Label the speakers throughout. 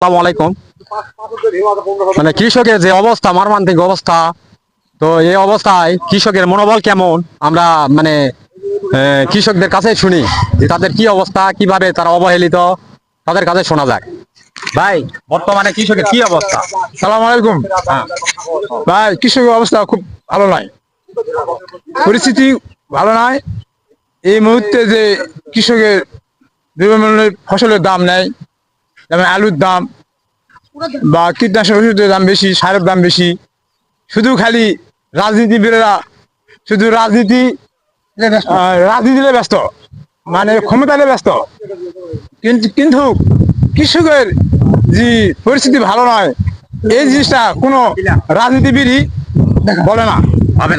Speaker 1: আসসালামু আলাইকুম। মানে কৃষকের যে অবস্থা, মর্মান্তিক অবস্থা, তো এই অবস্থায় কৃষকের মনোবল কেমন আমরা মানে কৃষকদের কাছে শুনি যে তাদের কি অবস্থা, কিভাবে তারা অবহেলিত, তাদের কাছে শোনা যায়। ভাই, বর্তমানে কৃষকের কি অবস্থা?
Speaker 2: সালাম আলাইকুম। ভাই, কৃষকের অবস্থা খুব ভালো নয়, পরিস্থিতি ভালো নয়। এই মুহূর্তে যে কৃষকের দ্রব্যমূল্যের ফসলের দাম নেই, যেমন আলুর দাম বা কীটনাশক ওষুধের দাম বেশি, সারের দাম বেশি। শুধু খালি রাজনীতিবিদেরা শুধু রাজনীতিতে ব্যস্ত, মানে ক্ষমতায় ব্যস্ত। কিন্তু কৃষকের যে পরিস্থিতি ভালো নয়, এই জিনিসটা কোনো রাজনীতিবিদই বলে না, ভাবে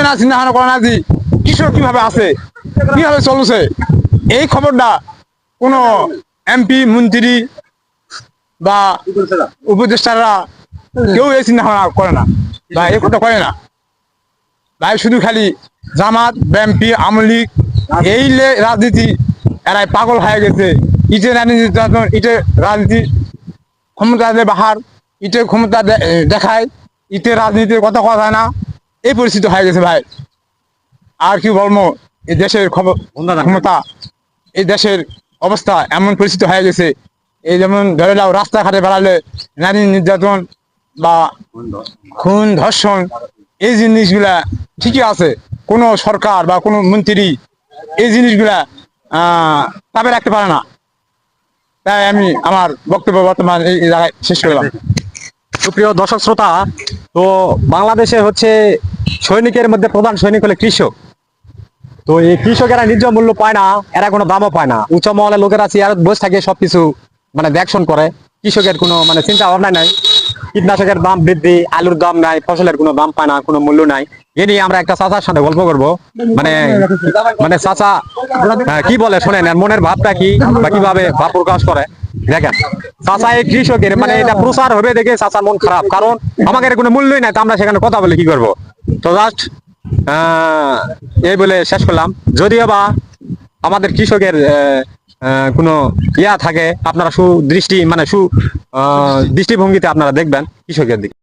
Speaker 2: না, চিন্তা ভাবনা করে না যে কৃষক কিভাবে আছে, কিভাবে চলছে। এই খবরটা কোনো এমপি, মন্ত্রী বা উপদেষ্টারা কেউ এই চিন্তা ভাবনা করে না বা এই কথা করে না। ভাই, শুধু খালি জামাত, বিএনপি, আওয়ামী লীগ, এই রাজনীতি, এরাই পাগল হয়ে গেছে। ইটের রাজনীতি, ইটের রাজনীতি, ক্ষমতা বাহার, ইটের ক্ষমতা দেখায়, ইটের রাজনীতির কথা কথা হয় না। এই পরিস্থিতি হয়ে গেছে ভাই। আর কি বলবো, এই দেশের ক্ষমতা, এই দেশের অবস্থা এমন পরিস্থিতি হয়ে গেছে। এই যেমন ধরে নাও, রাস্তাঘাটে বেড়ালে নারী নির্যাতন বা খুন, ধর্ষণ, এই জিনিসগুলা ঠিকই আছে। কোনো সরকার বা কোনো মন্ত্রী এই জিনিসগুলা চাপে রাখতে পারে না। তাই আমি আমার বক্তব্য বর্তমান এই জায়গায় শেষ করলাম।
Speaker 1: সুপ্রিয় দর্শক শ্রোতা, তো বাংলাদেশে হচ্ছে সৈনিকের মধ্যে প্রধান সৈনিক হলে কৃষক। তো এই কৃষকেরা ন্যায্য মূল্য পায় না, এরা কোনো দামও পায় না। উচ্চ মহলের লোকেরা চেয়ার বসে থাকে, সবকিছু মানে দেখশন করে। কৃষকের কোনো মানে চিন্তা ভাবনা নাই। কীটনাশকের দাম বৃদ্ধি, আলুর দাম নাই, ফসলের কোনো দাম পায় না, কোনো মূল্য নাই। এ নিয়ে আমরা একটা চাচার সাথে গল্প করবো। মানে মানে চাচা কি বলে শোনেন, আর মনের ভাবটা কি বা কিভাবে ভাব প্রকাশ করে দেখেন। চাচা এই কৃষকের মানে এটা প্রচার হবে দেখে চাচার মন খারাপ, কারণ আমাদের কোনো মূল্যই নাই, তো আমরা সেখানে কথা বলে কি করবো। তো জাস্ট এই বলে শেষ করলাম। যদিও বা আমাদের কৃষকের কোনো ইয়া থাকে, আপনারা সুদৃষ্টি মানে দৃষ্টিভঙ্গিতে আপনারা দেখবেন কৃষকের দিকে।